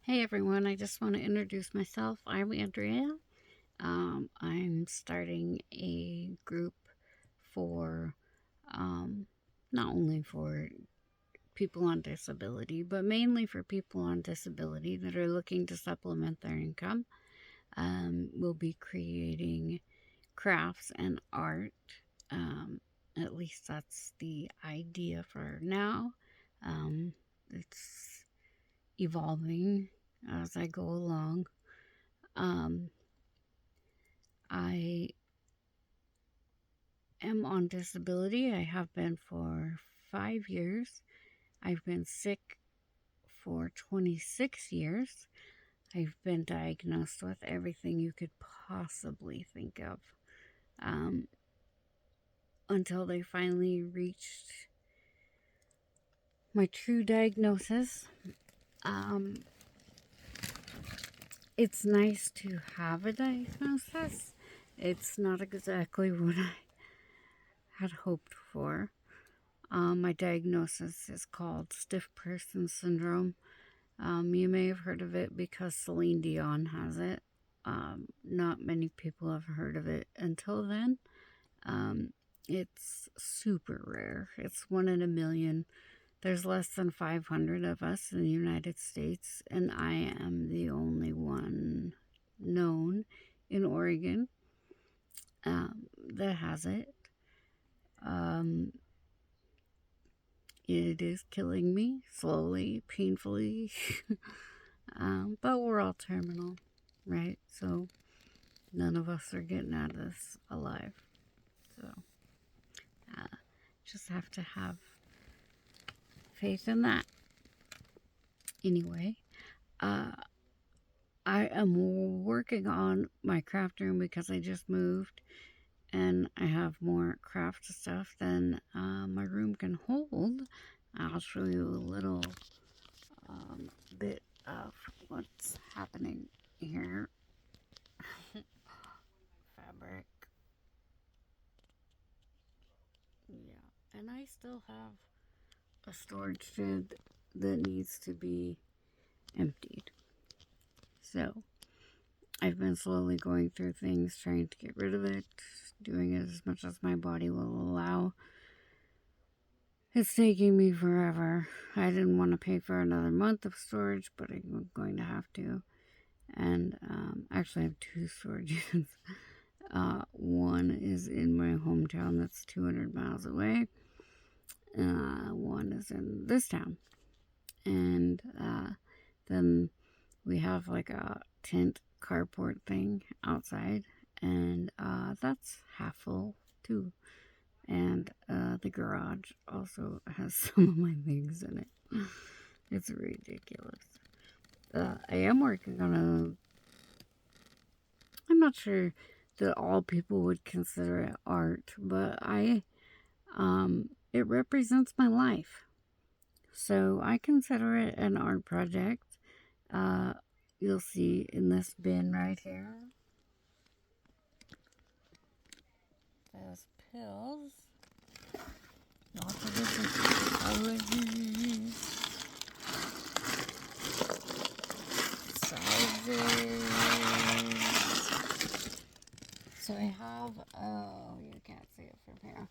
Hey everyone, I just want to introduce myself. I'm Andrea. I'm starting a group for um, not only for people on disability, but mainly for people on disability that are looking to supplement their income. We'll be creating crafts and art. At least that's the idea for now. It's evolving as I go along. Um, I am on disability. I have been for 5 years. I've been sick for 26 years. I've been diagnosed with everything you could possibly think of um, until they finally reached my true diagnosis. Um, it's nice to have a diagnosis. It's not exactly what I had hoped for. My diagnosis is called stiff person syndrome. You may have heard of it because Celine Dion has it. Not many people have heard of it until then. It's super rare. It's 1 in a million. There's less than 500 of us in the United States, and I am the only one known in Oregon that has it. Um, It is killing me slowly, painfully. But we're all terminal, right? So none of us are getting out of this alive. So uh, just have to have faith in that. Anyway, uh, I am working on my craft room because I just moved and I have more craft stuff than my room can hold. I'll show you a little bit of what's happening here. Fabric. Yeah, and I still have a storage shed that needs to be emptied. So I've been slowly going through things, trying to get rid of it, doing it as much as my body will allow. It's taking me forever. I didn't want to pay for another month of storage, but I'm going to have to. And actually, I have two storage units. One is in my hometown that's 200 miles away. One is in this town. And then we have like a tent carport thing outside, and that's half full too. And the garage also has some of my things in it. It's ridiculous. I am working on I'm not sure that all people would consider it art, but it represents my life. So I consider it an art project. Uh, you'll see in this bin right here. There's pills. Lots of different colors. Sizes. So I have, oh, you can't see it from here.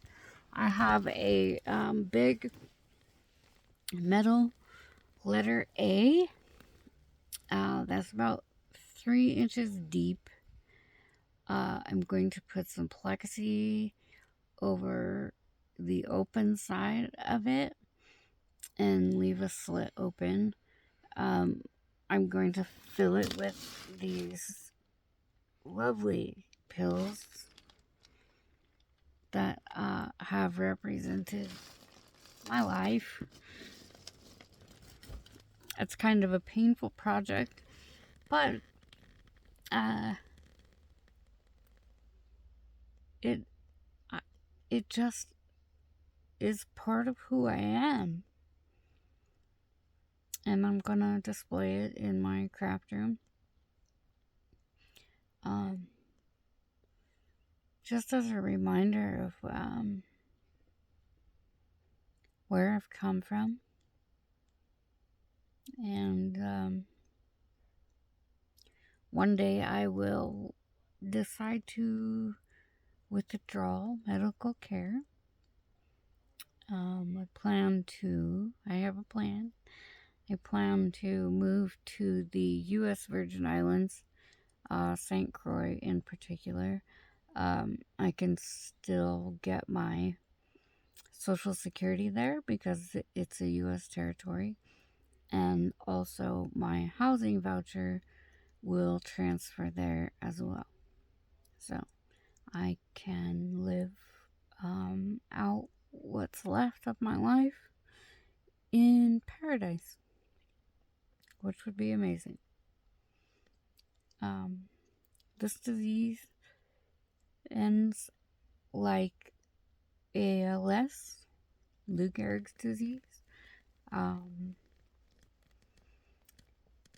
I have a big metal letter A. That's about 3 inches deep. I'm going to put some plexi over the open side of it and leave a slit open. I'm going to fill it with these lovely pills that have represented my life. It's kind of a painful project, but it it just is part of who I am. And I'm gonna display it in my craft room. Just as a reminder of where I've come from and one day I will decide to withdraw medical care. I have a plan. I plan to move to the U.S. Virgin Islands, St. Croix in particular. I can still get my Social Security there because it's a U.S. territory. And also my housing voucher will transfer there as well. So I can live out what's left of my life in paradise, which would be amazing. This disease ends like ALS, Lou Gehrig's disease.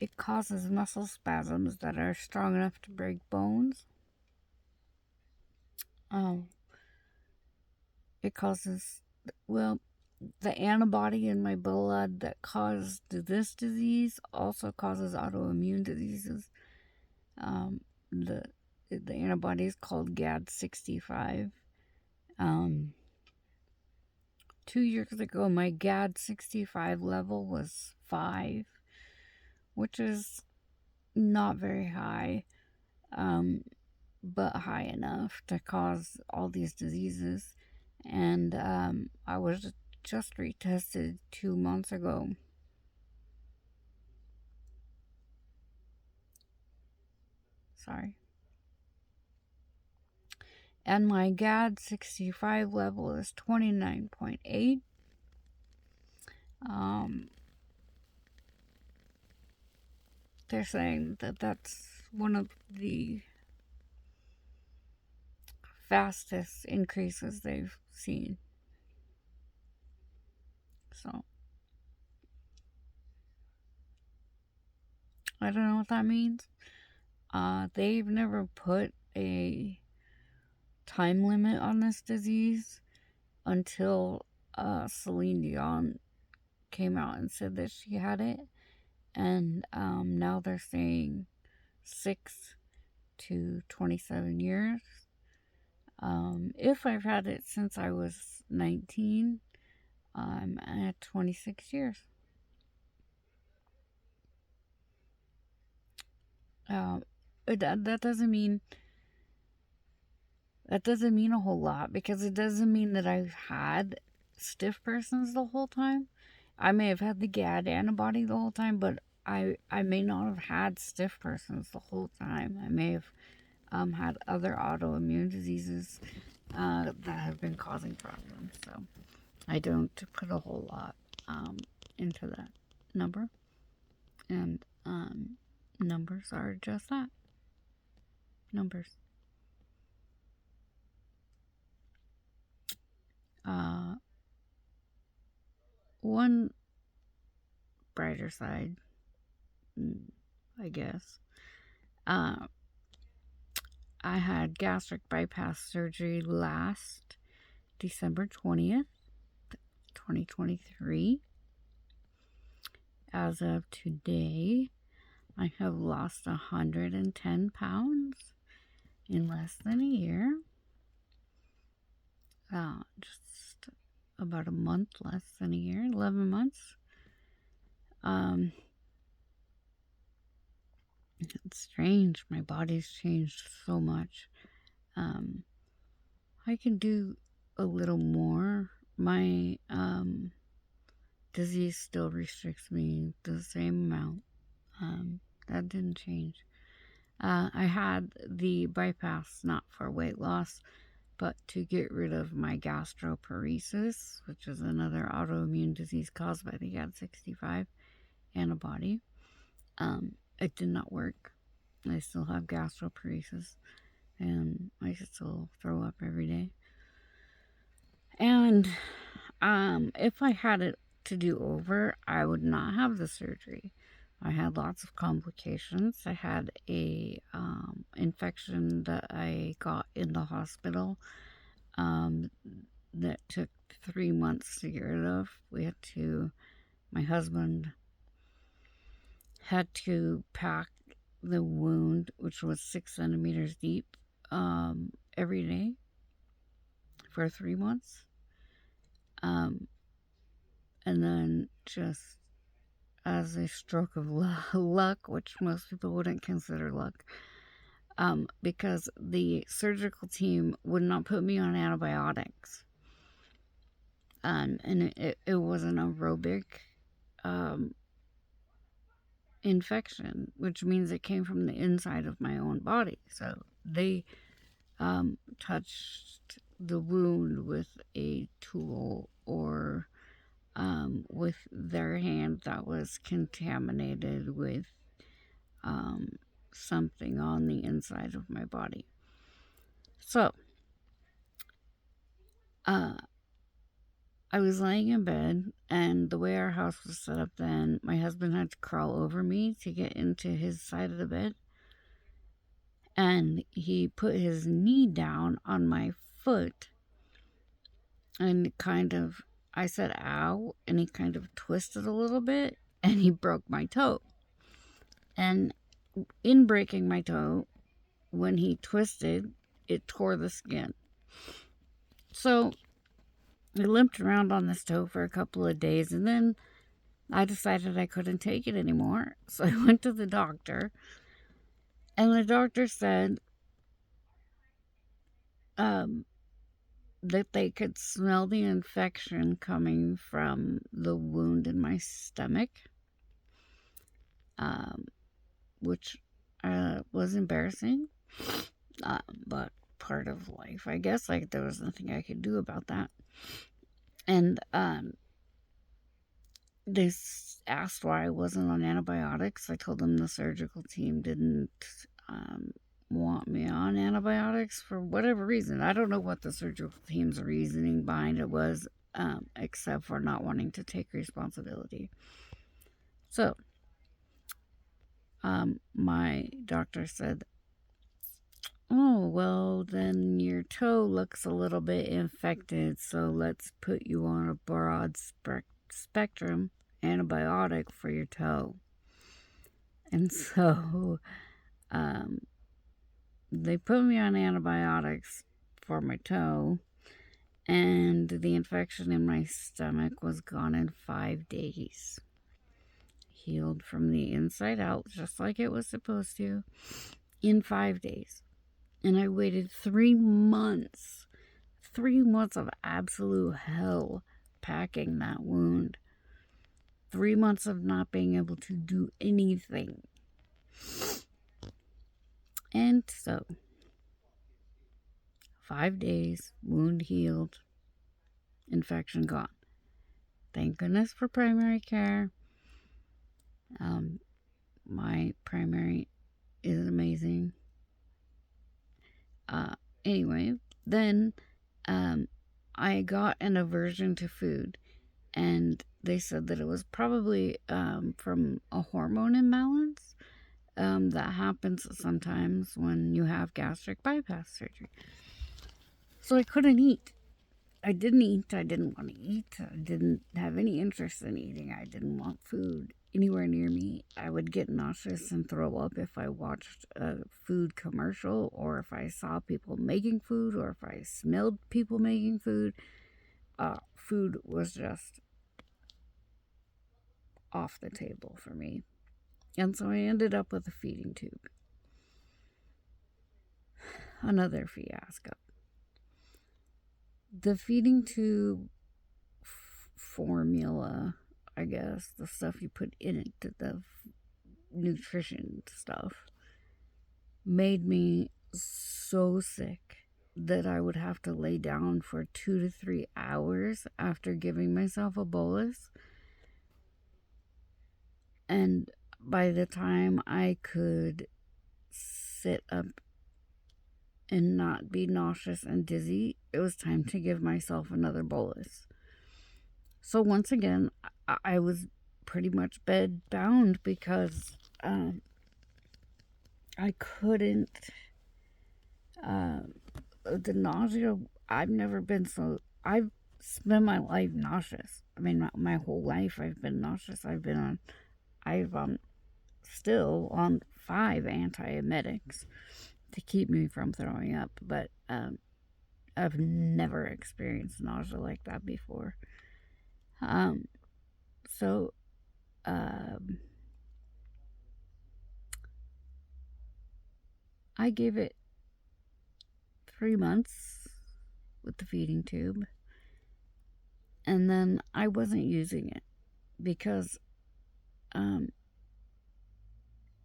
It causes muscle spasms that are strong enough to break bones. It causes, well, the antibody in my blood that caused this disease also causes autoimmune diseases. The antibody is called GAD65. 2 years ago, my GAD65 level was 5, which is not very high, but high enough to cause all these diseases. And I was just retested 2 months ago. Sorry. And my GAD65 level is 29.8. They're saying that that's one of the fastest increases they've seen. So I don't know what that means. They've never put a time limit on this disease until Celine Dion came out and said that she had it. And now they're saying 6 to 27 years. If I've had it since I was 19, I'm at 26 years. That doesn't mean a whole lot, because it doesn't mean that I've had stiff persons the whole time. I may have had the GAD antibody the whole time, but I may not have had stiff persons the whole time. I may have had other autoimmune diseases that have been causing problems. So I don't put a whole lot into that number. And numbers are just that. Numbers. One brighter side, I guess. I had gastric bypass surgery last December 20th, 2023. As of today, I have lost 110 pounds in less than a year. Just about a month less than a year, 11 months. It's strange. My body's changed so much. I can do a little more. My disease still restricts me the same amount. That didn't change. I had the bypass not for weight loss, but to get rid of my gastroparesis, which is another autoimmune disease caused by the GAD65 antibody. It did not work. I still have gastroparesis, and I still throw up every day. And if I had it to do over, I would not have the surgery. I had lots of complications. I had a infection that I got in the hospital that took 3 months to get rid of. My husband had to pack the wound, which was 6 centimeters deep, every day for 3 months. And then just as a stroke of luck, which most people wouldn't consider luck, because the surgical team would not put me on antibiotics. And it was an aerobic infection, which means it came from the inside of my own body. So they touched the wound with a tool or with their hand that was contaminated with something on the inside of my body. So I was laying in bed, and the way our house was set up then, my husband had to crawl over me to get into his side of the bed. And he put his knee down on my foot and I said, ow, and he kind of twisted a little bit, and he broke my toe. And in breaking my toe, when he twisted, it tore the skin. So I limped around on this toe for a couple of days, and then I decided I couldn't take it anymore. So I went to the doctor, and the doctor said that they could smell the infection coming from the wound in my stomach, which was embarrassing, but part of life, I guess. Like, there was nothing I could do about that. And they asked why I wasn't on antibiotics. I told them the surgical team didn't want me on antibiotics for whatever reason. I don't know what the surgical team's reasoning behind it was, except for not wanting to take responsibility. So my doctor said, oh, well, then your toe looks a little bit infected, so let's put you on a broad spectrum antibiotic for your toe. And so they put me on antibiotics for my toe, and the infection in my stomach was gone in 5 days. Healed from the inside out, just like it was supposed to, in 5 days. And I waited 3 months. 3 months of absolute hell packing that wound. 3 months of not being able to do anything. And so, 5 days, wound healed, infection gone. Thank goodness for primary care. My primary is amazing. Anyway, then I got an aversion to food, and they said that it was probably from a hormone imbalance that happens sometimes when you have gastric bypass surgery. So I couldn't eat. I didn't eat. I didn't want to eat. I didn't have any interest in eating. I didn't want food anywhere near me. I would get nauseous and throw up if I watched a food commercial, or if I saw people making food, or if I smelled people making food. Food was just off the table for me. And so I ended up with a feeding tube. Another fiasco. The feeding tube formula, I guess, the stuff you put in it, the nutrition stuff, made me so sick that I would have to lay down for 2 to 3 hours after giving myself a bolus. And by the time I could sit up and not be nauseous and dizzy, it was time to give myself another bolus. So once again, I was pretty much bed bound because I couldn't. The nausea, I've spent my life nauseous. I mean, my whole life I've been nauseous. I've still on 5 antiemetics to keep me from throwing up, but I've never experienced nausea like that before. So I gave it 3 months with the feeding tube, and then I wasn't using it because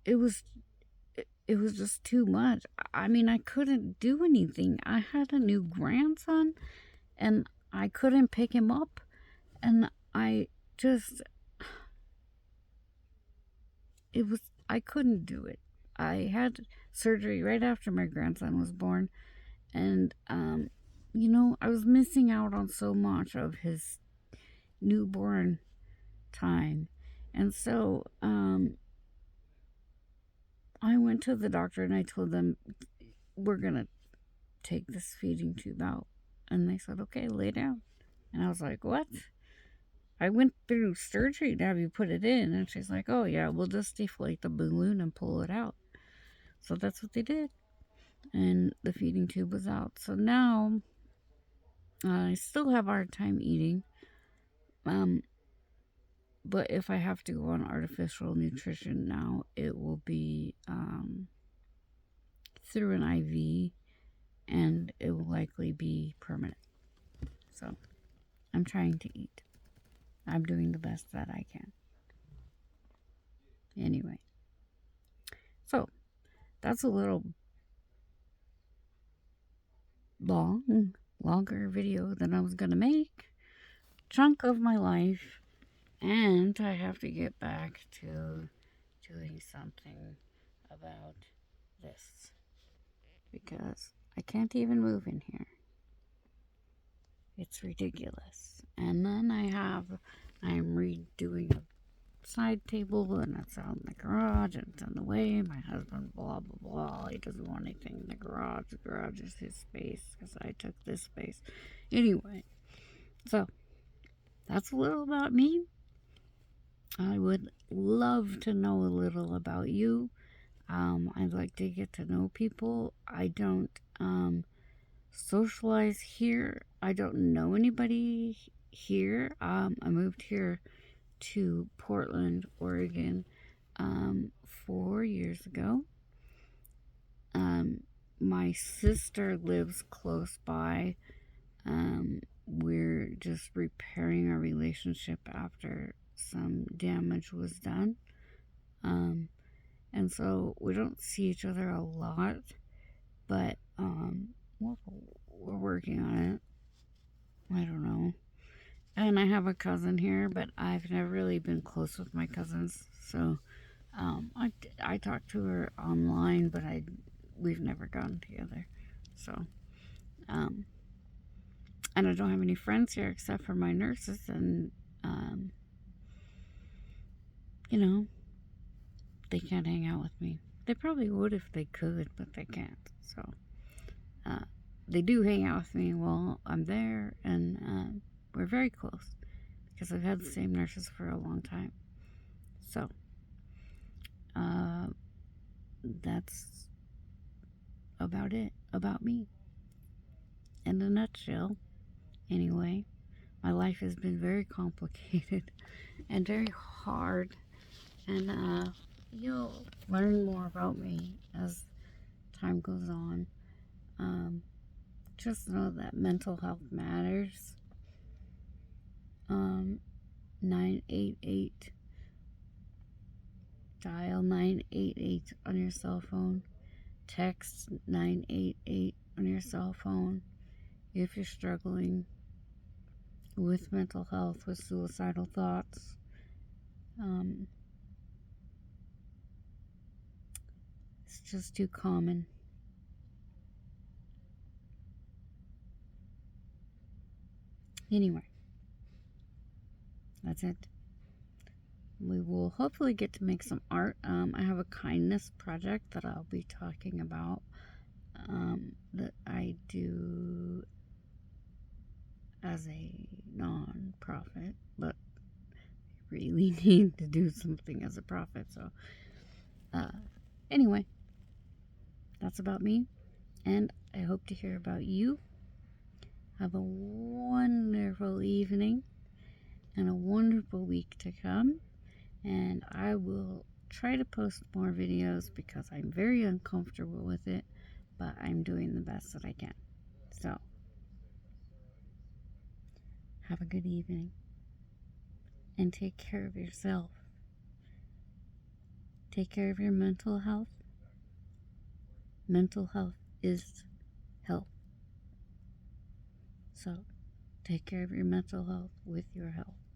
it was just too much. I mean, I couldn't do anything. I had a new grandson and I couldn't pick him up, and I couldn't do it. I had surgery right after my grandson was born, and I was missing out on so much of his newborn time. And so I went to the doctor and I told them, we're gonna take this feeding tube out. And they said, okay, lay down. And I was like, what? I went through surgery to have you put it in. And she's like, oh yeah, we'll just deflate the balloon and pull it out. So that's what they did. And the feeding tube was out. So now I still have a hard time eating. But if I have to go on artificial nutrition now, it will be through an IV, and it will likely be permanent. So I'm trying to eat. I'm doing the best that I can. Anyway, so that's a little longer video than I was going to make. Chunk of my life. And I have to get back to doing something about this, because I can't even move in here. It's ridiculous. And then I'm redoing a side table, and it's out in the garage, and it's in the way. My husband, blah, blah, blah. He doesn't want anything in the garage. The garage is his space, because I took this space. Anyway, so that's a little about me. I would love to know a little about you. I'd like to get to know people. I don't socialize here. I don't know anybody here. I moved here to Portland, Oregon 4 years ago. My sister lives close by. We're just repairing our relationship after some damage was done. And so we don't see each other a lot, but we're working on it. I don't know. And I have a cousin here, but I've never really been close with my cousins. So I talk to her online, but we've never gotten together. So and I don't have any friends here except for my nurses, and they can't hang out with me. They probably would if they could, but they can't. So they do hang out with me while I'm there, and we're very close because I've had the same nurses for a long time. So that's about it about me in a nutshell. Anyway, my life has been very complicated and very hard, and you'll learn more about me as time goes on. Just know that mental health matters. 988. Dial 988 on your cell phone. Text 988 on your cell phone if you're struggling with mental health, with suicidal thoughts. It's just too common. Anyway, that's it. We will hopefully get to make some art. I have a kindness project that I'll be talking about that I do as a non-profit, but I really need to do something as a profit, so Uh, anyway, that's about me, and I hope to hear about you. Have a wonderful evening and a wonderful week to come, and I will try to post more videos because I'm very uncomfortable with it, but I'm doing the best that I can. So, have a good evening and take care of yourself. Take care of your mental health. Mental health is health. So, take care of your mental health with your health.